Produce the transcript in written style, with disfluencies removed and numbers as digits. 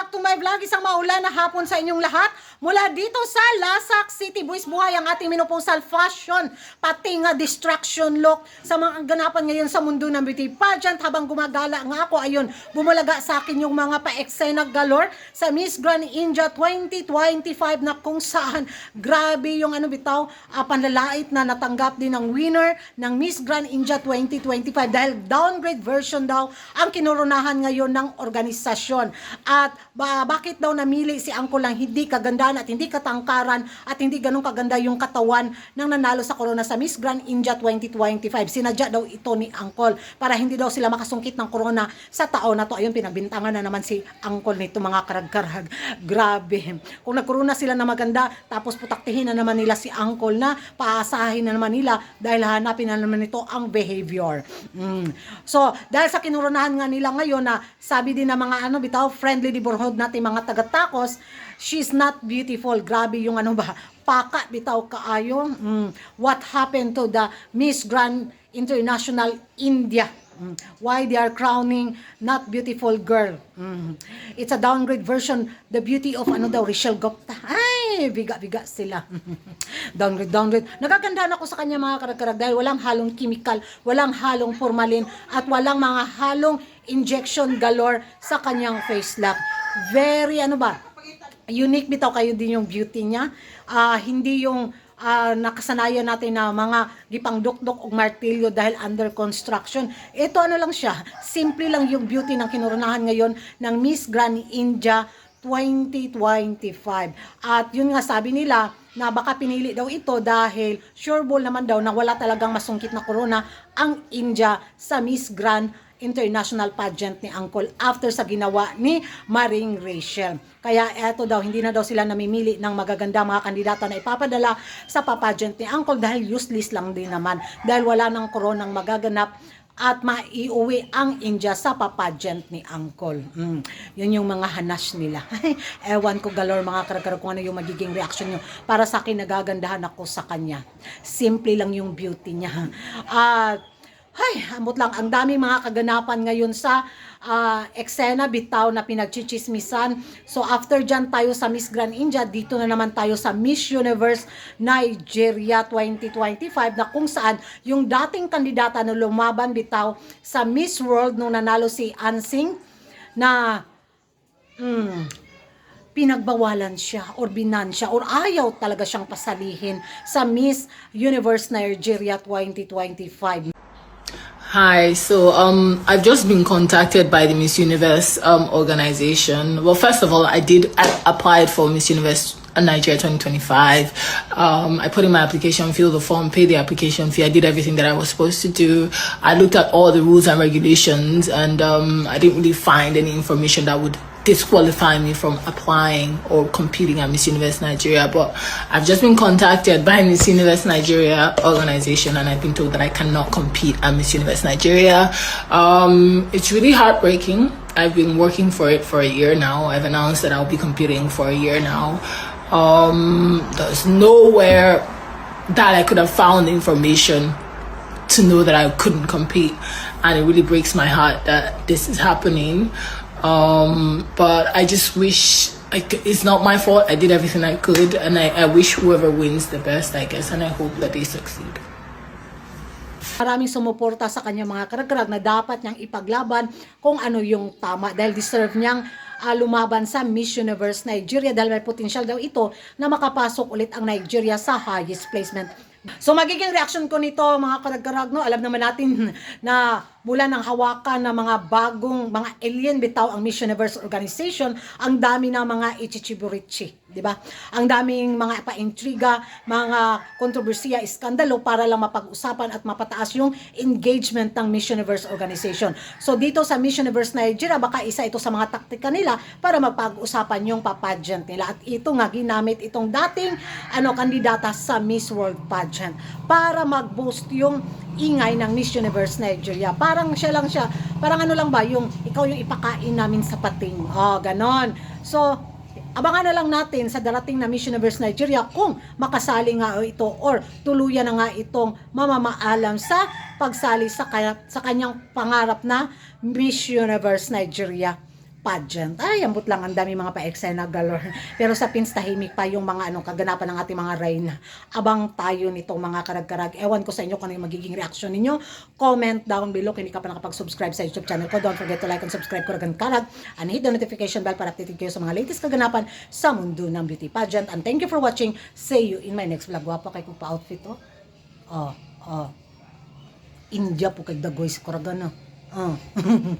back to my vlog. Isang maulan na hapon sa inyong lahat. Mula dito sa Lasak City, buwis buhay ang ating menopausal fashion, pati nga distraction look sa mga ganapan ngayon sa mundo ng beauty pageant. Habang gumagala nga ako, ayun, bumulaga sa akin yung mga pa-eksena galore sa Miss Grand India 2025 na kung saan grabe yung panlalait na natanggap din ng winner ng Miss Grand India 2025 dahil downgrade version daw ang kinurunahan ngayon ng organisasyon. At bakit daw namili si Angkol lang hindi kagandahan at hindi katangkaran at hindi ganun kaganda yung katawan ng nanalo sa corona sa Miss Grand India 2025. Sinadya daw ito ni Angkol para hindi daw sila makasungkit ng corona sa taon na to. Ayun, pinagbintangan na naman si Angkol nito, mga karag-karag. Grabe. Kung nagkorona sila na maganda, tapos putaktihin na naman nila si Angkol na paasahin na naman nila dahil hanapin na naman ito ang behavior. So, dahil sa kinurunahan nga nila ngayon na sabi din ng mga friendly neighborhood natin mga taga-Tacos, she's not beautiful. Grabe yung paka bitaw kaayo. What happened to the Miss Grand International India? Why they are crowning not beautiful girl? It's a downgrade version, the beauty of Rachel Gupta. Ay, biga-biga sila. downgrade. Nagagandahan ako sa kanya mga karag-karag dahil walang halong chemical, walang halong formalin, at walang mga halong injection galore sa kanyang face lock. Very unique bitaw kayo din yung beauty niya. Hindi yung nakasanayan natin na mga gipang dukdok o martilyo dahil under construction. Ito lang siya, simple lang yung beauty ng kinurunahan ngayon ng Miss Grand India 2025. At yun nga sabi nila na baka pinili daw ito dahil sure ball naman daw na wala talagang masungkit na corona ang India sa Miss Grand International pageant ni Angkol after sa ginawa ni Maring Rachel. Kaya eto daw, hindi na daw sila namimili ng magaganda mga kandidata na ipapadala sa pageant ni Angkol dahil useless lang din naman dahil wala ng koronang magaganap at maiuwi ang India sa pageant ni Angkol. Yun yung mga hanas nila. Ewan ko galore mga karag-karag kung ano yung magiging reaction nyo. Para sa akin, nagagandahan ako sa kanya. Simple lang yung beauty niya. Ambot lang, ang dami mga kaganapan ngayon sa eksena bitaw na pinagchichismisan. So after dyan tayo sa Miss Grand India, dito na naman tayo sa Miss Universe Nigeria 2025 na kung saan yung dating kandidata na lumaban bitaw sa Miss World nung nanalo si Ansing na pinagbawalan siya or binan siya or ayaw talaga siyang pasalihin sa Miss Universe Nigeria 2025. Hi, so I've just been contacted by the Miss Universe organization. Well, first of all, I applied for Miss Universe Nigeria 2025. I put in my application, filled the form, paid the application fee. I did everything that I was supposed to do. I looked at all the rules and regulations, and I didn't really find any information that would disqualify me from applying or competing at Miss Universe Nigeria. But I've just been contacted by Miss Universe Nigeria organization, and I've been told that I cannot compete at Miss Universe Nigeria. It's really heartbreaking. I've been working for it for a year now. I've announced that I'll be competing for a year now. There's nowhere that I could have found information to know that I couldn't compete, and it really breaks my heart that this is happening. But I just wish it's not my fault. I did everything I could, and I wish whoever wins the best, I guess, and I hope that they succeed. Maraming sumuporta sa kanya mga karag-karag na dapat niyang ipaglaban kung ano yung tama dahil deserve niyang lumaban sa Miss Universe Nigeria dahil may potential daw ito na makapasok ulit ang Nigeria sa highest placement. So magiging reaction ko nito mga karag-karag, alam naman natin na mula ng hawakan ng mga bagong mga alien bitaw ang Miss Universe organization, ang dami ng mga ichichiburichi, di ba? Ang daming mga paintriga, mga kontrobersiya, iskandalo para lang mapag-usapan at mapataas yung engagement ng Miss Universe organization. So dito sa Miss Universe Nigeria, baka isa ito sa mga taktika nila para mapag-usapan yung pageant nila. At ito nga ginamit itong dating kandidata sa Miss World pageant para mag-boost yung ingay ng Miss Universe Nigeria. Parang parang lang ba, yung ikaw yung ipakain namin sa pating. Ganon. So, abangan na lang natin sa darating na Miss Universe Nigeria kung makasali nga ito or tuluyan na nga itong mamamaalam sa pagsali sa kanyang pangarap na Miss Universe Nigeria pageant. Ay, ambot lang, ang dami mga pa-eksena galore. Pero sa pins, tahimik pa yung mga kaganapan ng ating mga reyna. Abang tayo nitong mga karag-karag. Ewan ko sa inyo kung ano yung magiging reaction ninyo. Comment down below kung hindi ka pa nakapag-subscribe sa YouTube channel ko. Don't forget to like and subscribe ko Karagan Karag. And hit the notification bell para updated kayo sa mga latest kaganapan sa mundo ng beauty pageant. And thank you for watching. See you in my next vlog. Wapo kay kong pa-outfit, oh. Oh, oh. India po kay Dagoy sa Karagan, oh.